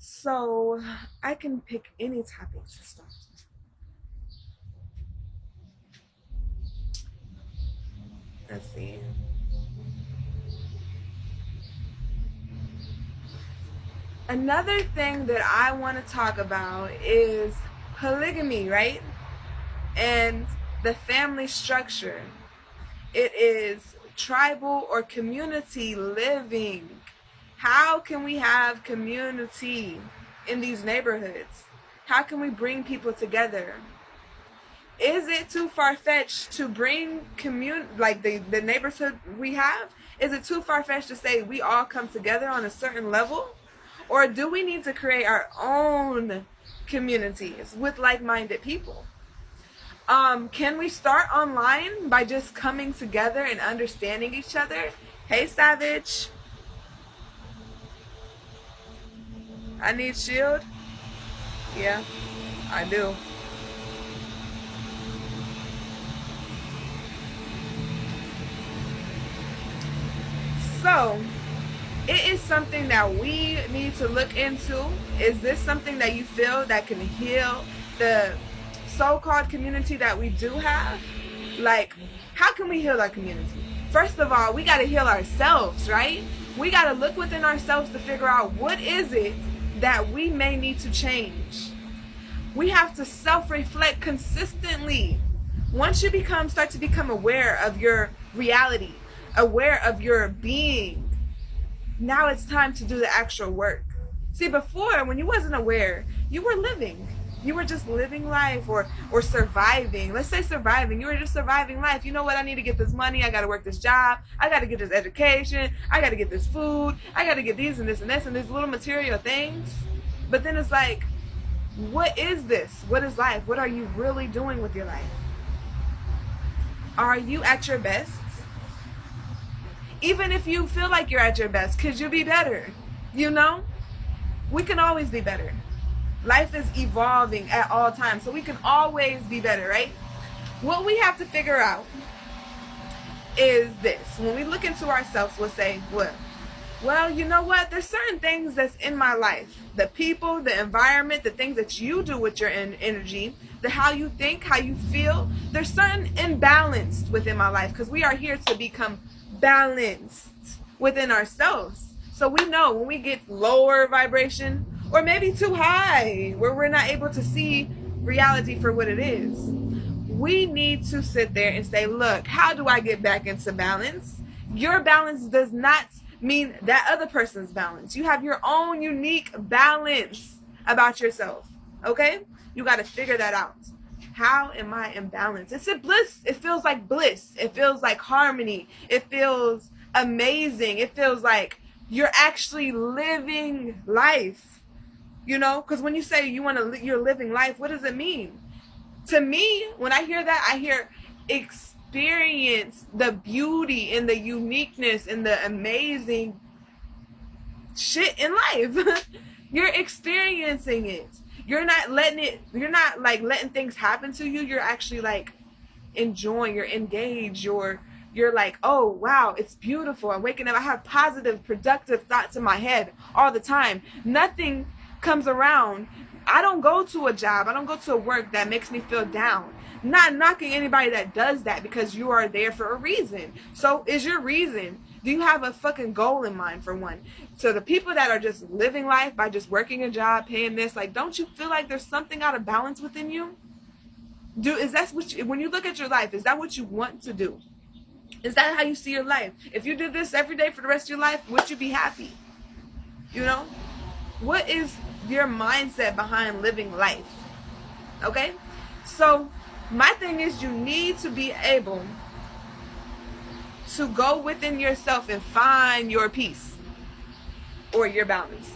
So I can pick any topic to start. Let's see. Another thing that I want to talk about is polygamy, right? And the family structure. It is tribal or community living. How can we have community in these neighborhoods? How can we bring people together? Is it too far-fetched to bring like the neighborhood we have? Is it too far-fetched to say we all come together on a certain level? Or do we need to create our own communities with like-minded people? Can we start online by just coming together and understanding each other? Hey, Savage. I need shield. Yeah, I do. So, it is something that we need to look into. Is this something that you feel that can heal the so-called community that we do have? Like, how can we heal our community? First of all, we got to heal ourselves, right? We got to look within ourselves to figure out what is it that we may need to change. We have to self-reflect consistently. Once you start to become aware of your reality, aware of your being, now it's time to do the actual work. See, before, when you wasn't aware, you were living. You were just living life or surviving. Let's say surviving. You were just surviving life. You know what? I need to get this money. I got to work this job. I got to get this education. I got to get this food. I got to get these and this and this and these little material things. But then it's like, what is this? What is life? What are you really doing with your life? Are you at your best? Even if you feel like you're at your best, could you be better? You know? We can always be better. Life is evolving at all times, so we can always be better, right? What we have to figure out is this. When we look into ourselves, we'll say, well, you know what? There's certain things that's in my life. The people, the environment, the things that you do with your energy, how you think, how you feel. There's certain imbalance within my life because we are here to become balanced within ourselves. So we know when we get lower vibration or maybe too high where we're not able to see reality for what it is, we need to sit there and say, look, how do I get back into balance? Your balance does not mean that other person's balance. You have your own unique balance about yourself. Okay? You got to figure that out. How am I in balance? It's a bliss. It feels like bliss. It feels like harmony. It feels amazing. It feels like you're actually living life. You know, because when you say you're living life, what does it mean? To me, when I hear that, I hear experience the beauty and the uniqueness and the amazing shit in life. You're experiencing it. You're not letting things happen to you. You're actually like enjoying, you're engaged, you're like, oh wow, it's beautiful. I'm waking up, I have positive, productive thoughts in my head all the time. Nothing comes around. I don't go to a job, I don't go to a work that makes me feel down. Not knocking anybody that does that because you are there for a reason. So is your reason, do you have a fucking goal in mind for one? So the people that are just living life by just working a job, paying this, like, don't you feel like there's something out of balance within you? When you look at your life, is that what you want to do? Is that how you see your life? If you did this every day for the rest of your life, would you be happy? You know? What is your mindset behind living life? Okay? So my thing is, you need to be able to go within yourself and find your peace or your balance.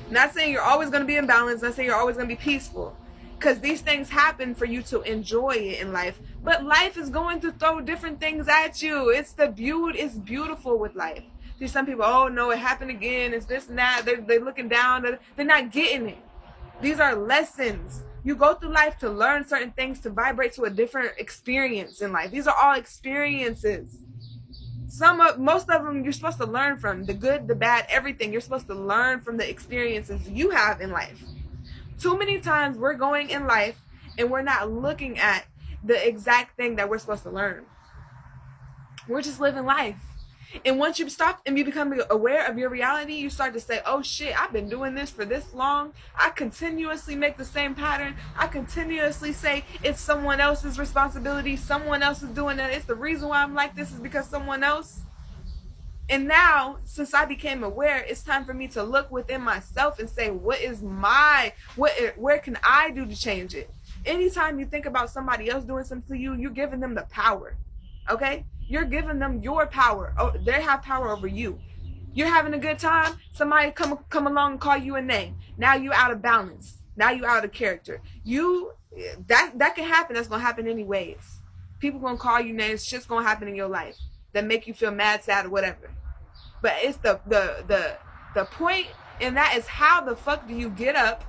Not saying you're always going to be in balance, not saying you're always going to be peaceful, because these things happen for you to enjoy it in life. But life is going to throw different things at you. It's beautiful with life. See, some people, oh no, it happened again, it's this and that, they're looking down, they're not getting it. These are lessons. You go through life to learn certain things, to vibrate to a different experience in life. These are all experiences. Most of them you're supposed to learn from. The good, the bad, everything. You're supposed to learn from the experiences you have in life. Too many times we're going in life and we're not looking at the exact thing that we're supposed to learn. We're just living life. And once you stop and you become aware of your reality, you start to say, oh shit, I've been doing this for this long. I continuously make the same pattern. I continuously say it's someone else's responsibility. Someone else is doing that. It's the reason why I'm like this is because someone else. And now, since I became aware, it's time for me to look within myself and say, where can I do to change it? Anytime you think about somebody else doing something to you, you're giving them the power. Okay? You're giving them your power. Oh, they have power over you. You're having a good time. Somebody come along and call you a name. Now you're out of balance. Now you're out of character. That can happen. That's gonna happen anyways. People gonna call you names. Shit's gonna happen in your life that make you feel mad, sad, or whatever. But it's the point in that is how the fuck do you get up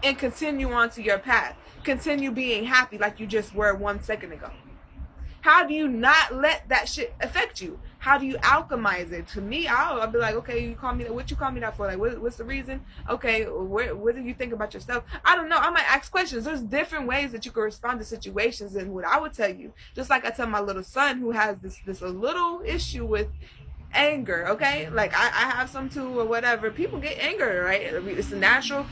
and continue on to your path? Continue being happy like you just were 1 second ago. How do you not let that shit affect you? How do you alchemize it? To me, I'll be like, okay, you call me that. What you call me that for? Like, what's the reason? Okay, what do you think about yourself? I don't know. I might ask questions. There's different ways that you can respond to situations. And what I would tell you, just like I tell my little son who has this a little issue with anger, okay? Like I have some too or whatever. People get anger, right? It's a natural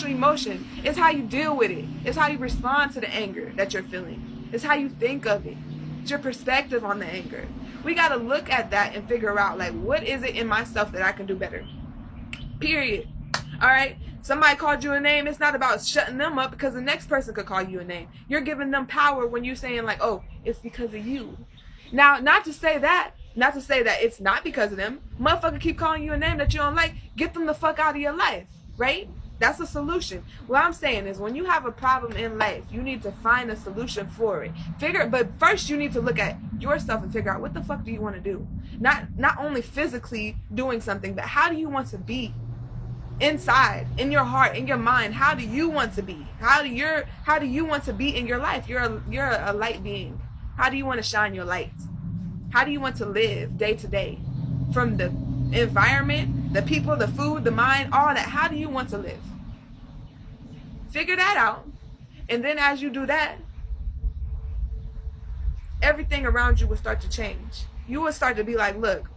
emotion. It's how you deal with it. It's how you respond to the anger that you're feeling. It's how you think of it. It's your perspective on the anger. We got to look at that and figure out, like, what is it in myself that I can do better? Period. All right? Somebody called you a name. It's not about shutting them up because the next person could call you a name. You're giving them power when you're saying, like, oh, it's because of you. Now, not to say that it's not because of them. Motherfucker keep calling you a name that you don't like. Get them the fuck out of your life, right? That's a solution. What I'm saying is when you have a problem in life, you need to find a solution for it. But first you need to look at yourself and figure out what the fuck do you want to do? Not only physically doing something, but how do you want to be? Inside, in your heart, in your mind, how do you want to be? How do you want to be in your life? You're a light being. How do you want to shine your light? How do you want to live day to day? From the environment, the people, the food, the mind, all that. How do you want to live? Figure that out. And then as you do that, everything around you will start to change. You will start to be like, look,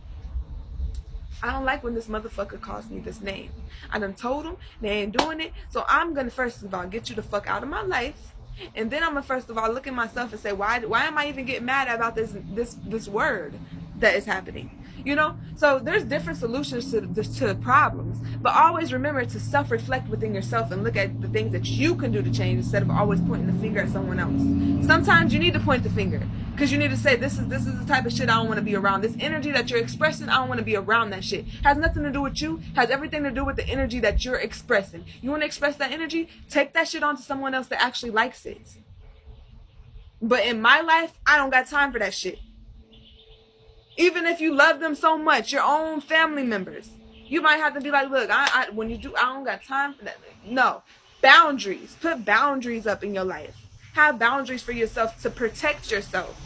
I don't like when this motherfucker calls me this name. I done told him they ain't doing it. So I'm going to first of all get you the fuck out of my life. And then I'm going to first of all look at myself and say, why am I even getting mad about this word that is happening? You know, so there's different solutions to problems, but always remember to self-reflect within yourself and look at the things that you can do to change instead of always pointing the finger at someone else. Sometimes you need to point the finger because you need to say, this is the type of shit I don't want to be around. This energy that you're expressing, I don't want to be around that shit. Has nothing to do with you, has everything to do with the energy that you're expressing. You want to express that energy? Take that shit on to someone else that actually likes it. But in my life, I don't got time for that shit. Even if you love them so much, your own family members, you might have to be like, look, when you do, I don't got time for that. No. Boundaries. Put boundaries up in your life. Have boundaries for yourself to protect yourself.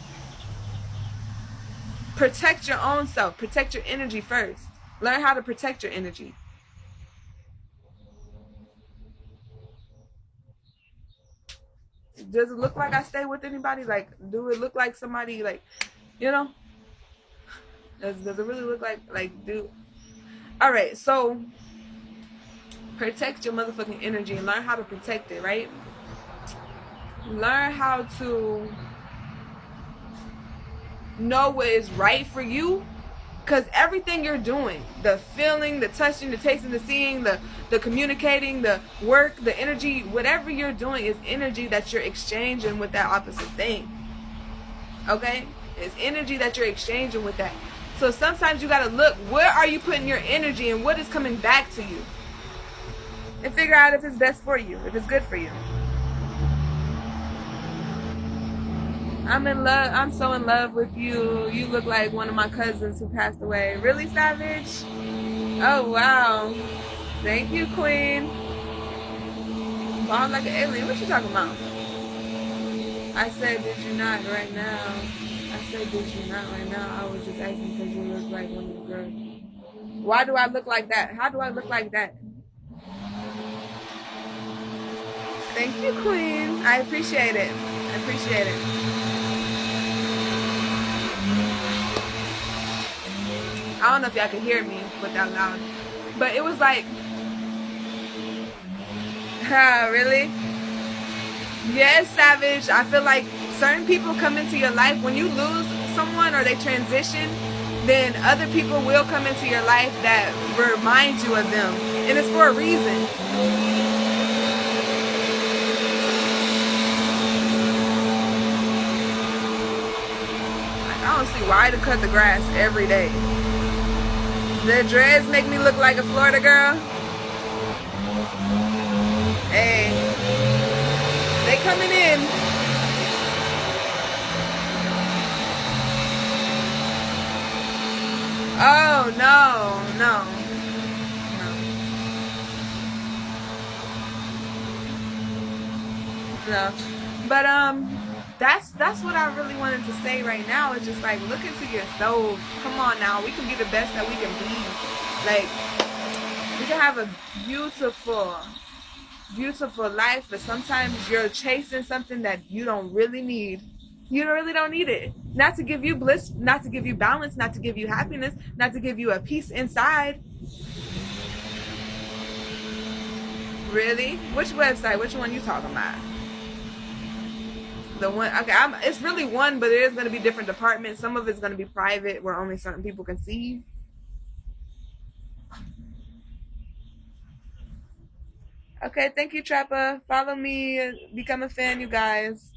Protect your own self. Protect your energy first. Learn how to protect your energy. Does it look like I stay with anybody? Like, do it look like somebody, like, you know? Does it really look like dude? Alright, so protect your motherfucking energy and learn how to protect it, right? Learn how to know what is right for you. Because everything you're doing, the feeling, the touching, the tasting, the seeing, the communicating, the work, the energy, whatever you're doing is energy that you're exchanging with that opposite thing. Okay? It's energy that you're exchanging with that. So sometimes you gotta look, where are you putting your energy and what is coming back to you? And figure out if it's best for you, if it's good for you. I'm in love. I'm so in love with you. You look like one of my cousins who passed away. Really, Savage? Oh, wow. Thank you, Queen. Bald like an alien. What you talking about? I said, did you not right now? I say did you not right now. I was just asking because you look like one of the girls. Why do I look like that? How do I look like that? Thank you, Queen. I appreciate it. I appreciate it. I don't know if y'all can hear me without loud, but it was like, really? Yes, Savage. I feel like certain people come into your life when you lose someone or they transition, then other people will come into your life that remind you of them, and it's for a reason. I don't see why to cut the grass every day. The dreads make me look like a Florida girl. Hey, they coming in. Oh no, no, no, no. But that's what I really wanted to say right now. It's just like, look into yourself. Come on now, we can be the best that we can be. Like, we can have a beautiful, beautiful life, but sometimes you're chasing something that you don't really need. You really don't need it. Not to give you bliss, not to give you balance, not to give you happiness, not to give you a peace inside. Really? Which website? Which one you talking about? The one, okay, it's really one, but there is going to be different departments. Some of it's going to be private where only certain people can see. Okay, thank you, Trappa. Follow me, become a fan, you guys.